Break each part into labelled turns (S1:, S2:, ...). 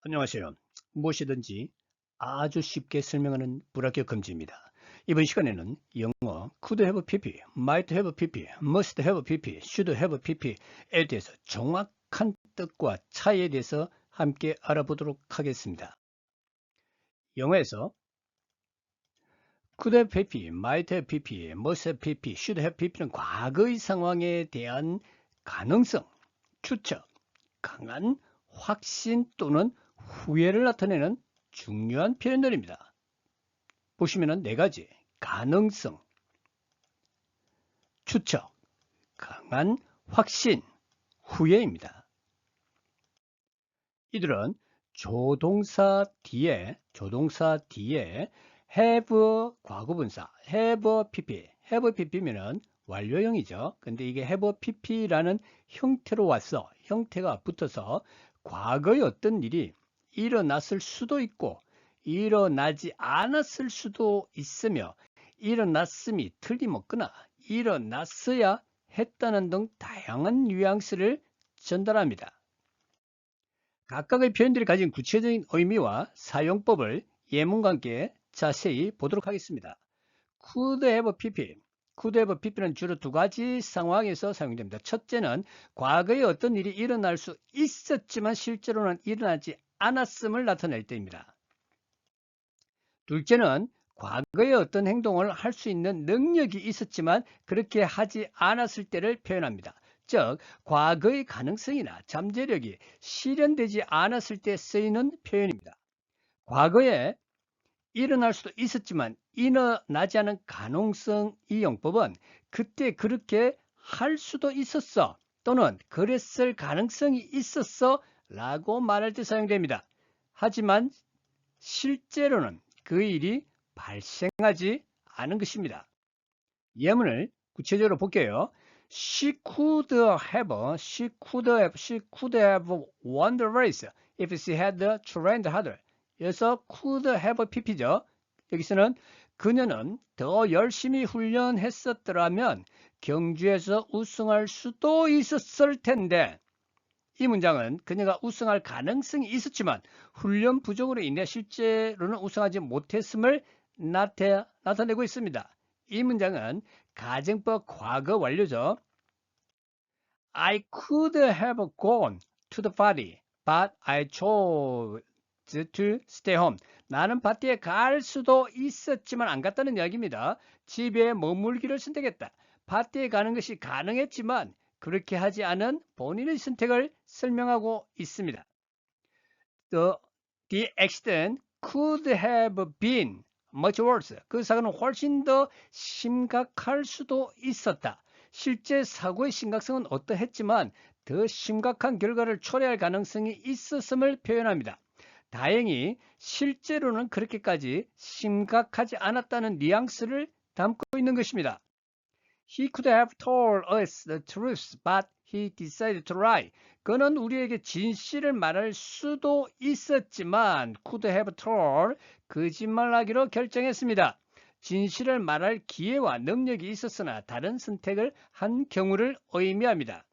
S1: 안녕하세요. 무엇이든지 아주 쉽게 설명하는 불합격 금지입니다. 이번 시간에는 영어 could have pp, might have pp, must have pp, should have pp에 대해서 정확한 뜻과 차이에 대해서 함께 알아보도록 하겠습니다. 영어에서 could have pp, might have pp, must have pp, should have pp는 과거의 상황에 대한 가능성, 추측, 강한 확신 또는 후회를 나타내는 중요한 표현들입니다. 보시면은 네 가지 가능성, 추측, 강한 확신, 후회입니다. 이들은 조동사 뒤에 have 과거분사, have pp면은 완료형이죠. 근데 이게 have pp라는 형태로 와서 형태가 붙어서 과거의 어떤 일이 일어났을 수도 있고 일어나지 않았을 수도 있으며 일어났음이 틀림없거나 일어났어야 했다는 등 다양한 뉘앙스를 전달합니다. 각각의 표현들이 가진 구체적인 의미와 사용법을 예문과 함께 자세히 보도록 하겠습니다. could have pp. could have pp는 주로 두 가지 상황에서 사용됩니다. 첫째는 과거에 어떤 일이 일어날 수 있었지만 실제로는 일어나지 않았음을 나타낼 때입니다. 둘째는 과거에 어떤 행동을 할 수 있는 능력이 있었지만 그렇게 하지 않았을 때를 표현합니다. 즉, 과거의 가능성이나 잠재력이 실현되지 않았을 때 쓰이는 표현입니다. 과거에 일어날 수도 있었지만 일어나지 않은 가능성 이 용법은 그때 그렇게 할 수도 있었어 또는 그랬을 가능성이 있었어 라고 말할 때 사용됩니다. 하지만 실제로는 그 일이 발생하지 않은 것입니다. 예문을 구체적으로 볼게요. She could have won the race if she had trained harder. 여기서 could have pp죠. 여기서는 그녀는 더 열심히 훈련했었더라면 경주에서 우승할 수도 있었을 텐데 이 문장은 그녀가 우승할 가능성이 있었지만 훈련 부족으로 인해 실제로는 우승하지 못했음을 나타내고 있습니다. 이 문장은 가정법 과거 완료죠. I could have gone to the party, but I chose to stay home. 나는 파티에 갈 수도 있었지만 안 갔다는 이야기입니다. 집에 머물기를 선택했다. 파티에 가는 것이 가능했지만 그렇게 하지 않은 본인의 선택을 설명하고 있습니다. The accident could have been much worse. 그 사고는 훨씬 더 심각할 수도 있었다. 실제 사고의 심각성은 어떠했지만 더 심각한 결과를 초래할 가능성이 있었음을 표현합니다. 다행히 실제로는 그렇게까지 심각하지 않았다는 뉘앙스를 담고 있는 것입니다. He could have told us the truth, but he decided to lie. 그는 우리에게 진실을 말할 수도 있었지만 could have told 거짓말하기로 결정했습니다. 진실을 말할 기회와 능력이 있었으나 다른 선택을 한 경우를 의미합니다.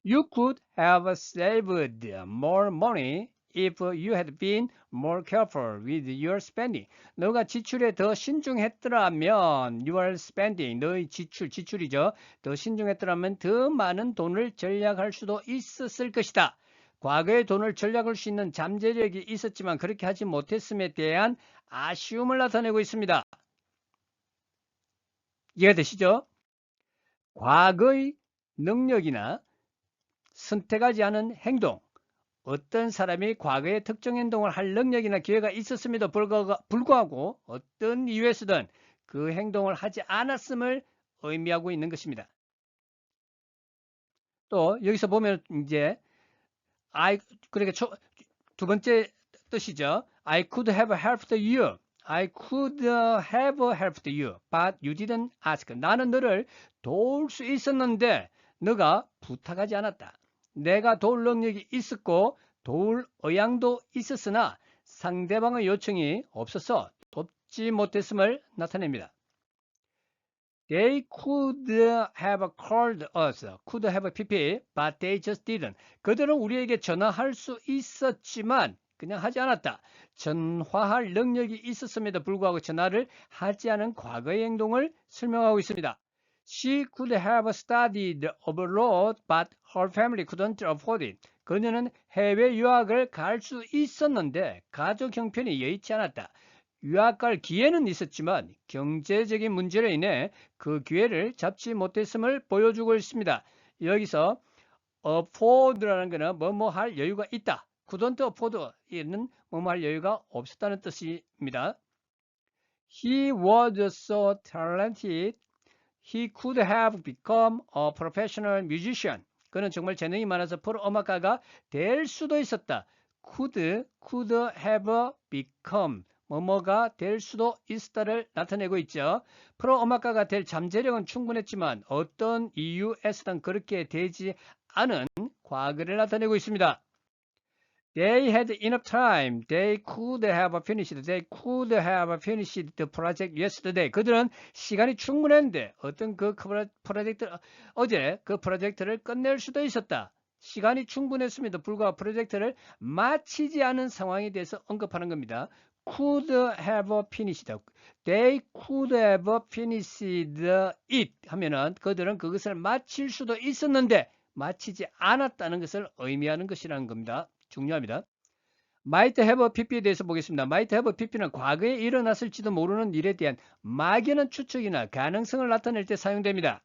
S1: You could have saved more money if you had been more careful with your spending. 너가 지출에 더 신중했더라면 your spending, 너의 지출이죠. 더 신중했더라면 더 많은 돈을 절약할 수도 있었을 것이다. 과거에 돈을 절약할 수 있는 잠재력이 있었지만 그렇게 하지 못했음에 대한 아쉬움을 나타내고 있습니다. 이해가 되시죠? 과거의 능력이나 선택하지 않은 행동, 어떤 사람이 과거에 특정 행동을 할 능력이나 기회가 있었음에도 불구하고 어떤 이유에서든 그 행동을 하지 않았음을 의미하고 있는 것입니다. 또 여기서 보면 이제 그러니까 두 번째 뜻이죠. I could have helped you. I could have helped you, but you didn't ask. 나는 너를 도울 수 있었는데 너가 부탁하지 않았다. 내가 도울 능력이 있었고 도울 의향도 있었으나 상대방의 요청이 없어서 돕지 못했음을 나타냅니다. They could have called us. could have pp, but they just didn't. 그들은 우리에게 전화할 수 있었지만 그냥 하지 않았다. 전화할 능력이 있었음에도 불구하고 전화를 하지 않은 과거의 행동을 설명하고 있습니다. She could have studied abroad, but her family couldn't afford it. 그녀는 해외 유학을 갈 수 있었는데 가족 형편이 여의치 않았다. 유학 갈 기회는 있었지만 경제적인 문제로 인해 그 기회를 잡지 못했음을 보여주고 있습니다. 여기서 afford라는 것은 뭐뭐 할 여유가 있다. couldn't afford는 뭐뭐 할 여유가 없었다는 뜻입니다. He was so talented, he could have become a professional musician. 그는 정말 재능이 많아서 프로 음악가가 될 수도 있었다. could have become 뭐뭐가 될 수도 있다를 나타내고 있죠. 프로 음악가가 될 잠재력은 충분했지만 어떤 이유에서든 그렇게 되지 않은 과거를 나타내고 있습니다. They had enough time. They could have finished. They could have finished the project yesterday. 그들은 시간이 충분했는데 어떤 그 프로젝트 어제 그 프로젝트를 끝낼 수도 있었다. 시간이 충분했음에도 불구하고 프로젝트를 마치지 않은 상황에 대해서 언급하는 겁니다. could have finished. They could have finished it 하면은 그들은 그것을 마칠 수도 있었는데 마치지 않았다는 것을 의미하는 것이라는 겁니다. 중요합니다. might have pp에 대해서 보겠습니다. might have pp는 과거에 일어났을지도 모르는 일에 대한 막연한 추측이나 가능성을 나타낼 때 사용됩니다.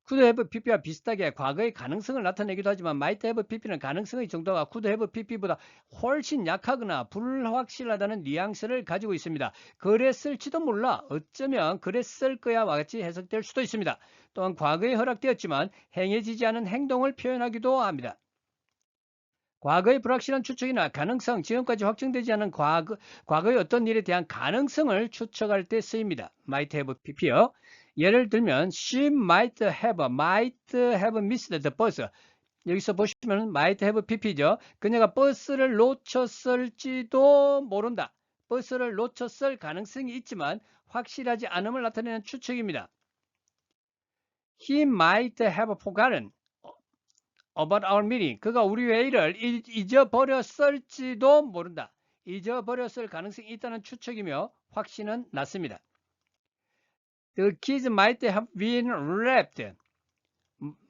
S1: could have pp와 비슷하게 과거의 가능성을 나타내기도 하지만 might have pp는 가능성의 정도가 could have pp보다 훨씬 약하거나 불확실하다는 뉘앙스를 가지고 있습니다. 그랬을지도 몰라, 어쩌면 그랬을 거야와 같이 해석될 수도 있습니다. 또한 과거에 허락되었지만 행해지지 않은 행동을 표현하기도 합니다. 과거의 불확실한 추측이나 가능성, 지금까지 확정되지 않은 과거의 어떤 일에 대한 가능성을 추측할 때 쓰입니다. might have pp요. 예를 들면 she might have missed the bus. 여기서 보시면 might have pp죠. 그녀가 버스를 놓쳤을지도 모른다. 버스를 놓쳤을 가능성이 있지만 확실하지 않음을 나타내는 추측입니다. He might have forgotten about our meeting. 그가 우리 회의를 잊어버렸을지도 모른다. 잊어버렸을 가능성이 있다는 추측이며 확신은 낮습니다. The keys might have been left.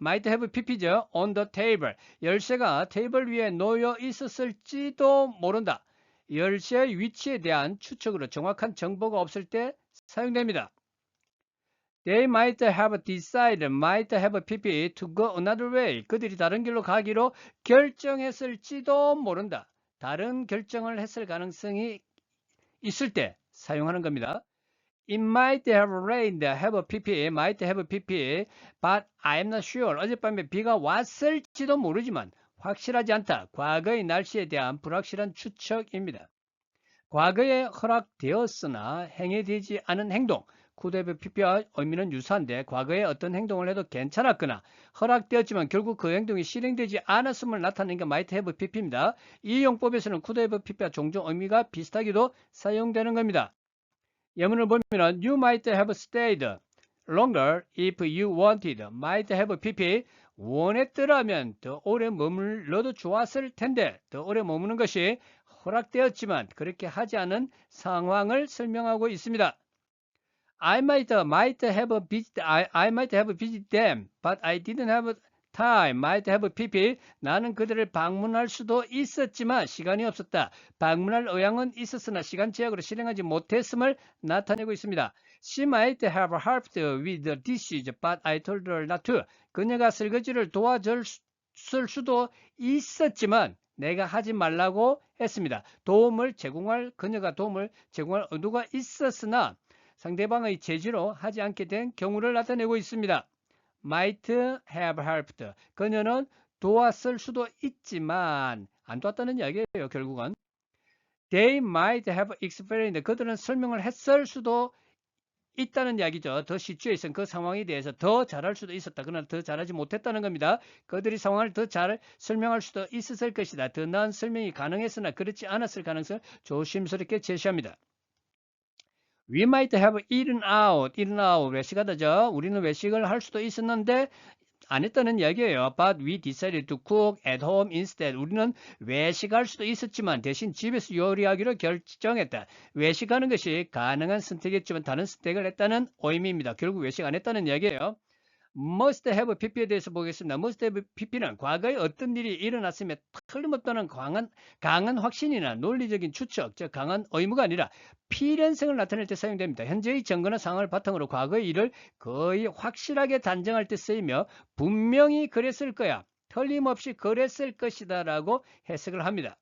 S1: might have pp죠. on the table. 열쇠가 테이블 위에 놓여 있었을지도 모른다. 열쇠의 위치에 대한 추측으로 정확한 정보가 없을 때 사용됩니다. They might have decided, might have pp to go another way. 그들이 다른 길로 가기로 결정했을지도 모른다. 다른 결정을 했을 가능성이 있을 때 사용하는 겁니다. It might have rained, have pp, might have pp, but I'm not sure. 어젯밤에 비가 왔을지도 모르지만 확실하지 않다. 과거의 날씨에 대한 불확실한 추측입니다. 과거에 허락되었으나 행해되지 않은 행동. could have pp와 의미는 유사한데 과거에 어떤 행동을 해도 괜찮았거나 허락되었지만 결국 그 행동이 실행되지 않았음을 나타내는 게 might have pp입니다. 이 용법에서는 could have pp와 종종 의미가 비슷하기도 사용되는 겁니다. 예문을 보면 you might have stayed longer if you wanted. might have pp 원했더라면 더 오래 머물러도 좋았을 텐데 더 오래 머무는 것이 허락되었지만 그렇게 하지 않은 상황을 설명하고 있습니다. I might have visited them, but I didn't have time. might have pp. 나는 그들을 방문할 수도 있었지만 시간이 없었다. 방문할 의향은 있었으나 시간 제약으로 실행하지 못했음을 나타내고 있습니다. She might have helped with the dishes, but I told her not to. 그녀가 설거지를 도와줄 수도 있었지만 내가 하지 말라고 했습니다. 그녀가 도움을 제공할 의도가 있었으나 상대방의 제지로 하지 않게 된 경우를 나타내고 있습니다. might have helped. 그녀는 도왔을 수도 있지만 안 도왔다는 이야기예요. 결국은. They might have explained. 그들은 설명을 했을 수도 있다는 이야기죠. 더 시츄에이션, 그 상황에 대해서 더 잘할 수도 있었다. 그러나 더 잘하지 못했다는 겁니다. 그들이 상황을 더 잘 설명할 수도 있었을 것이다. 더 나은 설명이 가능했으나 그렇지 않았을 가능성을 조심스럽게 제시합니다. We might have eaten out. eaten out. 외식하다죠. 우리는 외식을 할 수도 있었는데 안 했다는 이야기예요. But we decided to cook at home instead. 우리는 외식할 수도 있었지만 대신 집에서 요리하기로 결정했다. 외식하는 것이 가능한 선택이었지만 다른 선택을 했다는 의미입니다. 결국 외식 안 했다는 이야기예요. must have pp에 대해서 보겠습니다. must have pp는 과거에 어떤 일이 일어났으면 틀림없다는 강한 확신이나 논리적인 추측, 즉 강한 의무가 아니라 필연성을 나타낼 때 사용됩니다. 현재의 증거나 상황을 바탕으로 과거의 일을 거의 확실하게 단정할 때 쓰이며 분명히 그랬을 거야, 틀림없이 그랬을 것이다 라고 해석을 합니다.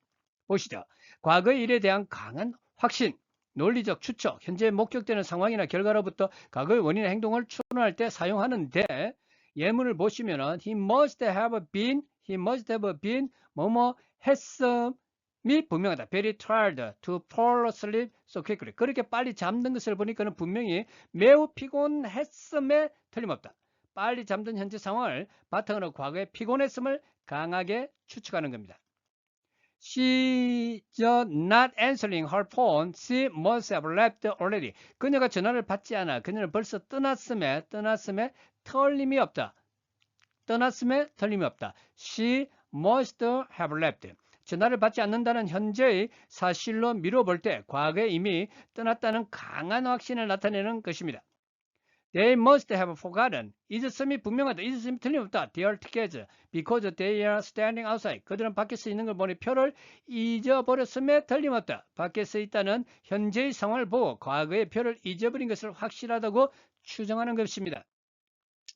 S1: 보시죠. 과거의 일에 대한 강한 확신, 논리적 추측, 현재 목격되는 상황이나 결과로부터 과거의 원인의 행동을 추론할 때 사용하는데, 예문을 보시면은 he must have been 뭐뭐 했음이 분명하다. very tired to fall asleep so quickly. 그렇게 빨리 잠든 것을 보니까는 분명히 매우 피곤했음에 틀림없다. 빨리 잠든 현재 상황을 바탕으로 과거의 피곤했음을 강하게 추측하는 겁니다. She just not answering her phone. She must have left already. 그녀가 전화를 받지 않아. 그녀는 벌써 떠났음에 틀림이 없다. She must have left. 전화를 받지 않는다는 현재의 사실로 미뤄볼 때 과거에 이미 떠났다는 강한 확신을 나타내는 것입니다. They must have forgotten. 잊었음이 분명하다. 잊었음이 틀림없다. Their tickets because they are standing outside. 그들은 밖에서 있는 걸 보니 표를 잊어버렸음에 틀림없다. 밖에서 있다는 현재의 상황을 보고 과거의 표를 잊어버린 것을 확실하다고 추정하는 것입니다.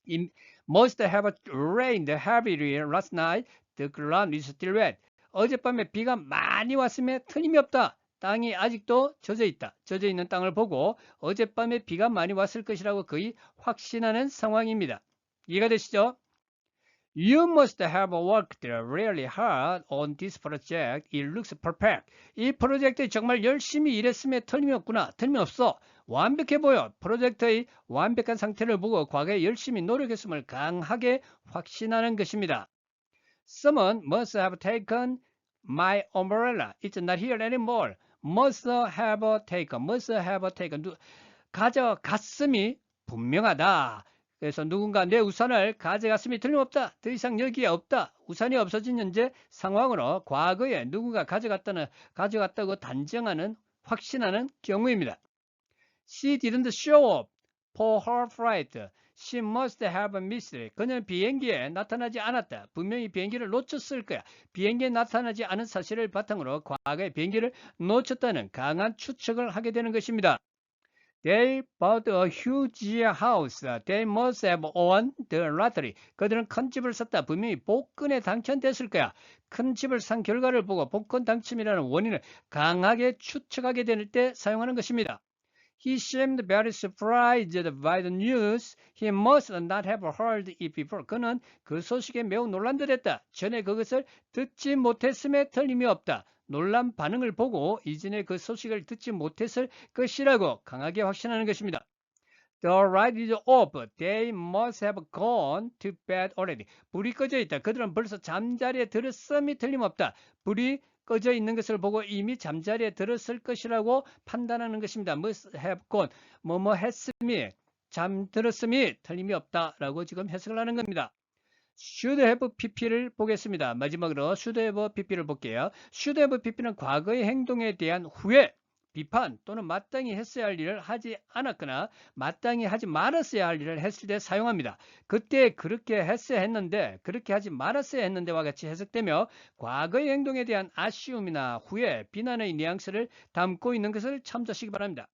S1: It must have rained heavily last night. The ground is still wet. 어젯밤에 비가 많이 왔음에 틀림이 없다. 땅이 아직도 젖어있다. 젖어있는 땅을 보고 어젯밤에 비가 많이 왔을 것이라고 거의 확신하는 상황입니다. 이해가 되시죠? You must have worked really hard on this project. It looks perfect. 이 프로젝트에 정말 열심히 일했음에 틀림없구나. 틀림없어. 완벽해 보여. 프로젝트의 완벽한 상태를 보고 과거에 열심히 노력했음을 강하게 확신하는 것입니다. Someone must have taken my umbrella. It's not here anymore. must have taken. 가져갔음이 분명하다. 그래서 누군가 내 우산을 가져갔음이 틀림없다. 더 이상 여기에 없다. 우산이 없어진 현재 상황으로 과거에 누군가 가져갔다고 단정하는, 확신하는 경우입니다. She didn't show up for her flight. She must have missed it. 그녀는 비행기에 나타나지 않았다. 분명히 비행기를 놓쳤을 거야. 비행기에 나타나지 않은 사실을 바탕으로 과거에 비행기를 놓쳤다는 강한 추측을 하게 되는 것입니다. They bought a huge house. They must have won the lottery. 그들은 큰 집을 샀다. 분명히 복권에 당첨됐을 거야. 큰 집을 산 결과를 보고 복권 당첨이라는 원인을 강하게 추측하게 될 때 사용하는 것입니다. He seemed very surprised by the news. He must not have heard it before. 그는 그 소식에 매우 놀란 듯했다. 전에 그것을 듣지 못했음에 틀림이 없다. 놀란 반응을 보고 이전에 그 소식을 듣지 못했을 것이라고 강하게 확신하는 것입니다. The light is off. They must have gone to bed already. 불이 꺼져 있다. 그들은 벌써 잠자리에 들었음이 틀림없다. 불이 꺼져 있는 것을 보고 이미 잠자리에 들었을 것이라고 판단하는 것입니다. must have gone. 뭐뭐 했음이, 잠들었음이 틀림이 없다라고 지금 해석을 하는 겁니다. should have pp를 보겠습니다. 마지막으로 should have pp를 볼게요. should have pp는 과거의 행동에 대한 후회, 비판 또는 마땅히 했어야 할 일을 하지 않았거나 마땅히 하지 말았어야 할 일을 했을 때 사용합니다. 그때 그렇게 했어야 했는데, 그렇게 하지 말았어야 했는데와 같이 해석되며 과거의 행동에 대한 아쉬움이나 후회, 비난의 뉘앙스를 담고 있는 것을 참조하시기 바랍니다.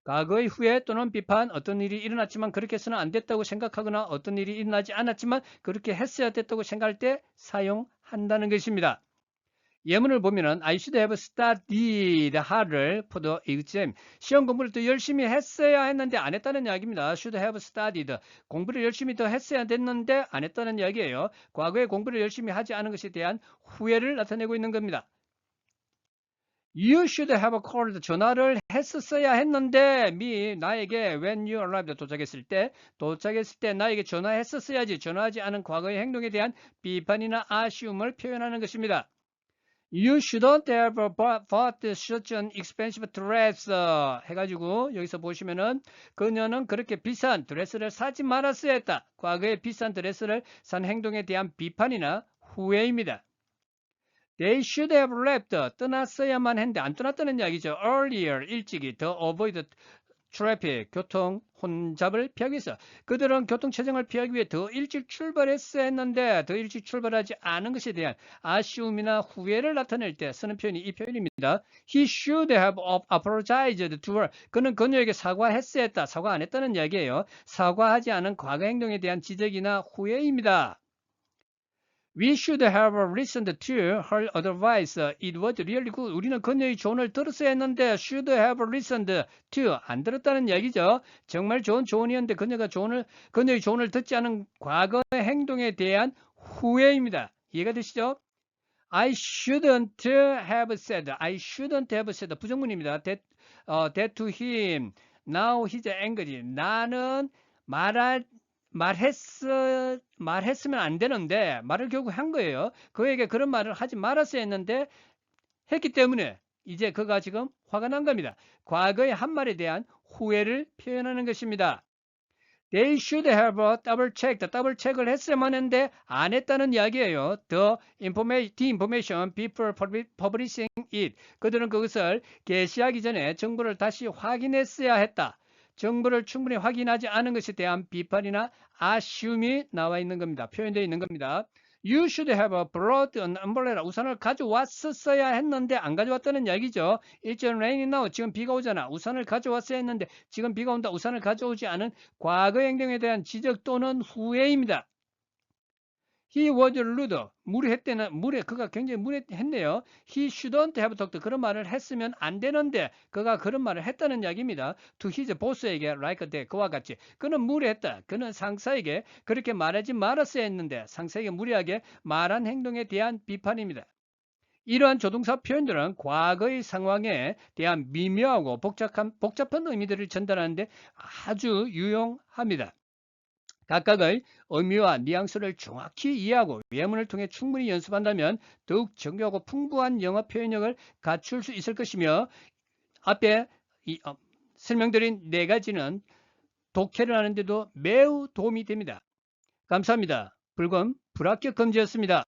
S1: 과거의 후회 또는 비판, 어떤 일이 일어났지만 그렇게 해서는 안 됐다고 생각하거나 어떤 일이 일어나지 않았지만 그렇게 했어야 됐다고 생각할 때 사용한다는 것입니다. 예문을 보면은 I should have studied harder for the exam. 시험 공부를 더 열심히 했어야 했는데 안 했다는 이야기입니다. should have studied. 공부를 열심히 더 했어야 됐는데 안 했다는 이야기예요. 과거에 공부를 열심히 하지 않은 것에 대한 후회를 나타내고 있는 겁니다. You should have called. 전화를 했었어야 했는데 나에게 when you arrived 도착했을 때 나에게 전화했었어야지. 전화하지 않은 과거의 행동에 대한 비판이나 아쉬움을 표현하는 것입니다. You shouldn't have bought such an expensive dress. 해가지고 여기서 보시면은 그녀는 그렇게 비싼 드레스를 사지 말았어야 했다. 과거에 비싼 드레스를 산 행동에 대한 비판이나 후회입니다. They should have left. 떠났어야만 했는데 안 떠났다는 이야기죠. Earlier, 일찍이. The avoid traffic, 교통 혼잡을 피하기 위해서. 그들은 교통체증을 피하기 위해 더 일찍 출발했어야 했는데 더 일찍 출발하지 않은 것에 대한 아쉬움이나 후회를 나타낼 때 쓰는 표현이 이 표현입니다. He should have apologized to her. 그는 그녀에게 사과했어야 했다. 사과 안 했다는 이야기예요. 사과하지 않은 과거 행동에 대한 지적이나 후회입니다. We should have listened to her advice. It was really good. 우리는 그녀의 조언을 들었어야 했는데 should have listened to 안 들었다는 얘기죠. 정말 좋은 조언이었는데 그녀의 조언을 듣지 않은 과거의 행동에 대한 후회입니다. 이해가 되시죠? I shouldn't have said. I shouldn't have said. 부정문입니다. That to him. Now he's angry. 나는 말했으면 안 되는데 말을 결국 한 거예요. 그에게 그런 말을 하지 말았어야 했는데 했기 때문에 이제 그가 지금 화가 난 겁니다. 과거의 한 말에 대한 후회를 표현하는 것입니다. They should have double checked. 더블 체크를 했어야만 했는데 안 했다는 이야기예요. The information before publishing it. 그들은 그것을 게시하기 전에 정보를 다시 확인했어야 했다. 정보를 충분히 확인하지 않은 것에 대한 비판이나 아쉬움이 나와 있는 겁니다. 표현되어 있는 겁니다. You should have brought an umbrella. 우산을 가져왔었어야 했는데 안 가져왔다는 이야기죠. It's raining now. 지금 비가 오잖아. 우산을 가져왔어야 했는데 지금 비가 온다. 우산을 가져오지 않은 과거 행동에 대한 지적 또는 후회입니다. He was rude. 그가 굉장히 무례했네요. He shouldn't have talked. 그런 말을 했으면 안 되는데 그가 그런 말을 했다는 이야기입니다. To his boss에게 like that. 그와 같이. 그는 무례했다. 그는 상사에게 그렇게 말하지 말았어야 했는데 상사에게 무례하게 말한 행동에 대한 비판입니다. 이러한 조동사 표현들은 과거의 상황에 대한 미묘하고 복잡한 의미들을 전달하는데 아주 유용합니다. 각각의 의미와 뉘앙스를 정확히 이해하고 예문을 통해 충분히 연습한다면 더욱 정교하고 풍부한 영어 표현력을 갖출 수 있을 것이며 앞에 설명드린 4가지는 독해를 하는데도 매우 도움이 됩니다. 감사합니다. 불금 불합격 금지였습니다.